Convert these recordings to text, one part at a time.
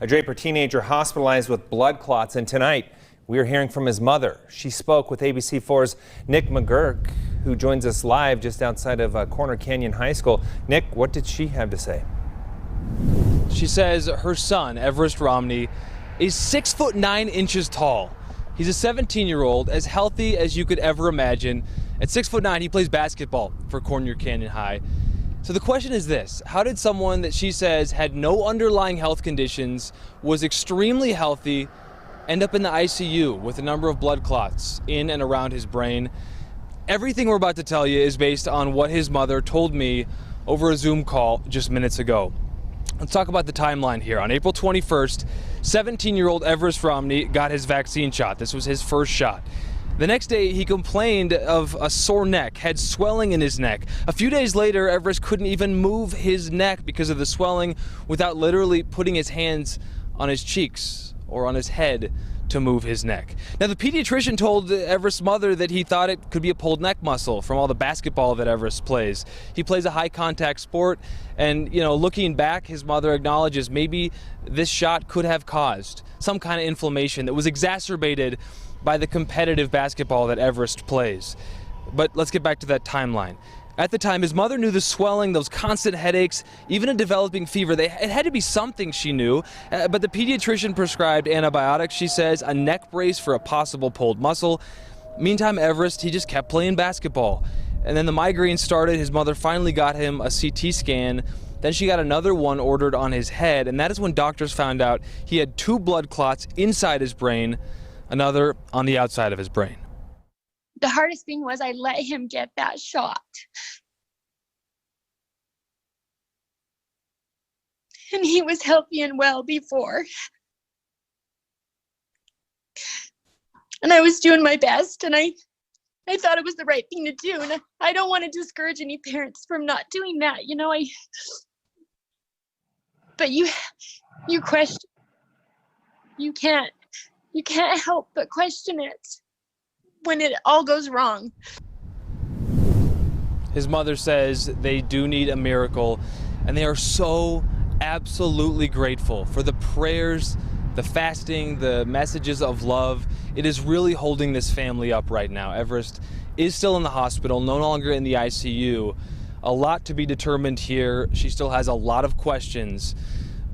A Draper teenager hospitalized with blood clots, and tonight we are hearing from his mother. She spoke with ABC4's Nick McGurk, who joins us live just outside of Corner Canyon High School. Nick, what did she have to say? She says her son, Everest Romney, is 6'9" tall. He's a 17-year-old, as healthy as you could ever imagine. At 6'9", he plays basketball for Corner Canyon High. So the question is this: how did someone that she says had no underlying health conditions, was extremely healthy, end up in the ICU with a number of blood clots in and around his brain? Everything we're about to tell you is based on what his mother told me over a Zoom call just minutes ago. Let's talk about the timeline here. On April 21st, 17-year-old Everest Romney got his vaccine shot. This was his first shot. The next day, he complained of a sore neck, had swelling in his neck. A few days later, Everest couldn't even move his neck because of the swelling without literally putting his hands on his cheeks or on his head to move his neck. Now, the pediatrician told Everest's mother that he thought it could be a pulled neck muscle from all the basketball that Everest plays. He plays a high-contact sport, and, looking back, his mother acknowledges maybe this shot could have caused some kind of inflammation that was exacerbated by the competitive basketball that Everest plays. But let's get back to that timeline. At the time, his mother knew the swelling, those constant headaches, even a developing fever. It had to be something she knew, but the pediatrician prescribed antibiotics, she says, a neck brace for a possible pulled muscle. Meantime, Everest, he just kept playing basketball. And then the migraine started. His mother finally got him a CT scan. Then she got another one ordered on his head, and that is when doctors found out he had 2 blood clots inside his brain, another on the outside of his brain. The hardest thing was I let him get that shot. And he was healthy and well before. And I was doing my best, and I thought it was the right thing to do. And I don't want to discourage any parents from not doing that. But you question. You can't help but question it when it all goes wrong. His mother says they do need a miracle, and they are so absolutely grateful for the prayers, the fasting, the messages of love. It is really holding this family up right now. Everest is still in the hospital, no longer in the ICU. A lot to be determined here. She still has a lot of questions,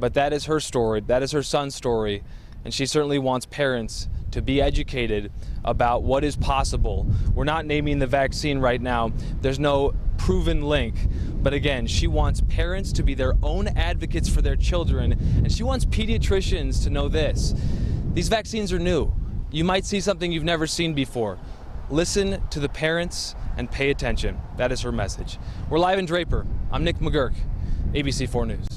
but that is her story. That is her son's story, and she certainly wants parents to be educated about what is possible. We're not naming the vaccine right now. There's no proven link. But again, she wants parents to be their own advocates for their children, and she wants pediatricians to know this: these vaccines are new. You might see something you've never seen before. Listen to the parents and pay attention. That is her message. We're live in Draper. I'm Nick McGurk, ABC4 News.